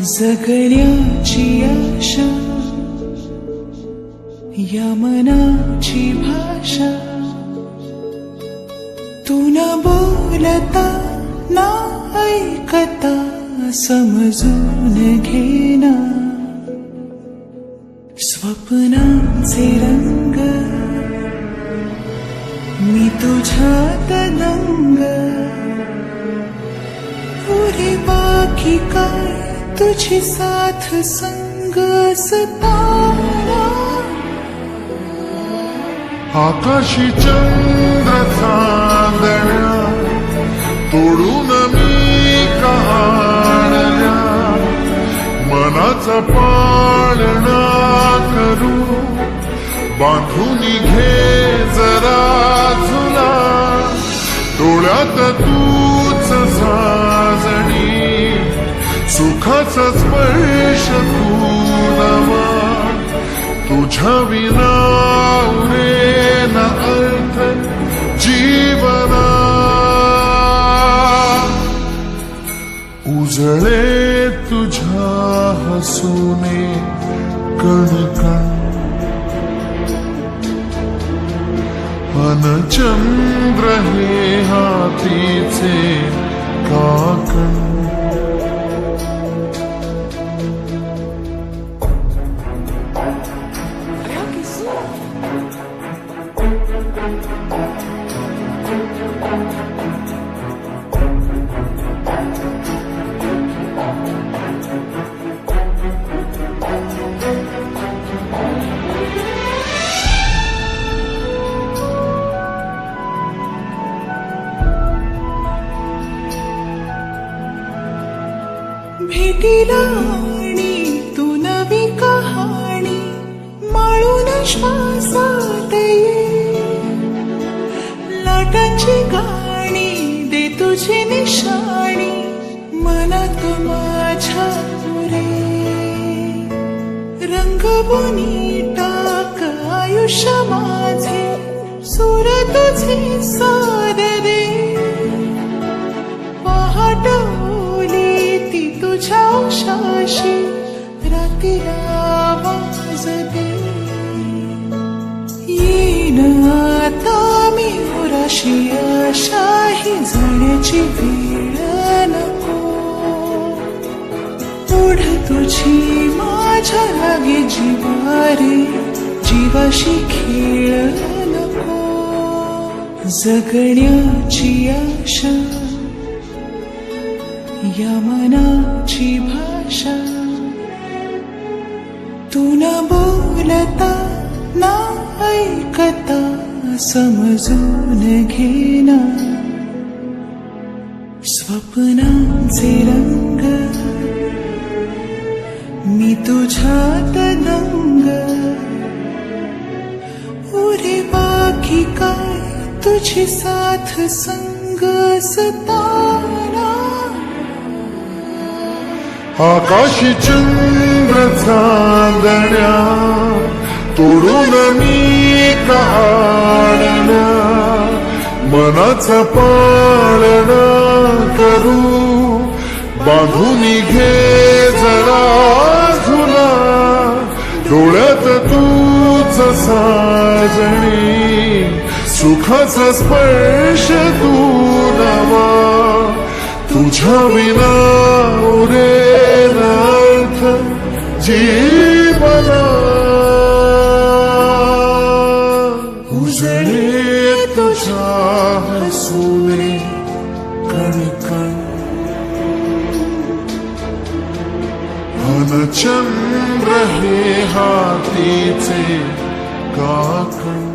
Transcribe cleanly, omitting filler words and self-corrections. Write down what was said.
जगण्याची आशा या मनाची भाषा तू न बोलता ना ऐकता समजून घेना स्वप्नांचे रंग मी तुझ्यात दंग पुरे बाकी काय तुझी साथ संग सताना आकाशी चंद्र चांदण्या तोडून मी काढल्या मनाचा पाळणा करू बांधून घे जरा झुला डोळ्यात तूच साजणी सुखाचा स्पर्श तू नवा तुझ्या विना उरेना अर्थ जीवना उजळे तुझ्या हसूने कणकण अन चंद्र हे हातीचे काकण भेटीला आणि तू नवी कहाणी माळून श्वासात ये लाटांची गाणी दे तुझी निशाणी मनात माझ्या पुरे रंगवूनी टाक आयुष्य माझे सूर तुझे सार रे पहाट तुझ्या उशाशी रात्रीला आवाज दे येईन आता मी उराशी आशाही जाण्याची वेळ नको ओढ तुझी माझ्या लागे जीवारे जीवाशी खेळ नको जगण्याची आशा या मनाची भाषा तू न बोलता ना ऐकता समजून घेना स्वप्नांचे रंग मी तुझ्यात दंग उरे बाकी काय तुझी साथ संग सताना आकाशी चंद्र चांदण्या तोडून मी काढल्या मनाचा पाळणा करू बांधून घे जरा झुला डोळ्यात तूच साजणी सुखाचा स्पर्श तू नवा तुझ्या विना उरेना अर्थ जीवना उजळे तुझ्या हसूने कणकण अन चंद्र हे हातीचे काकण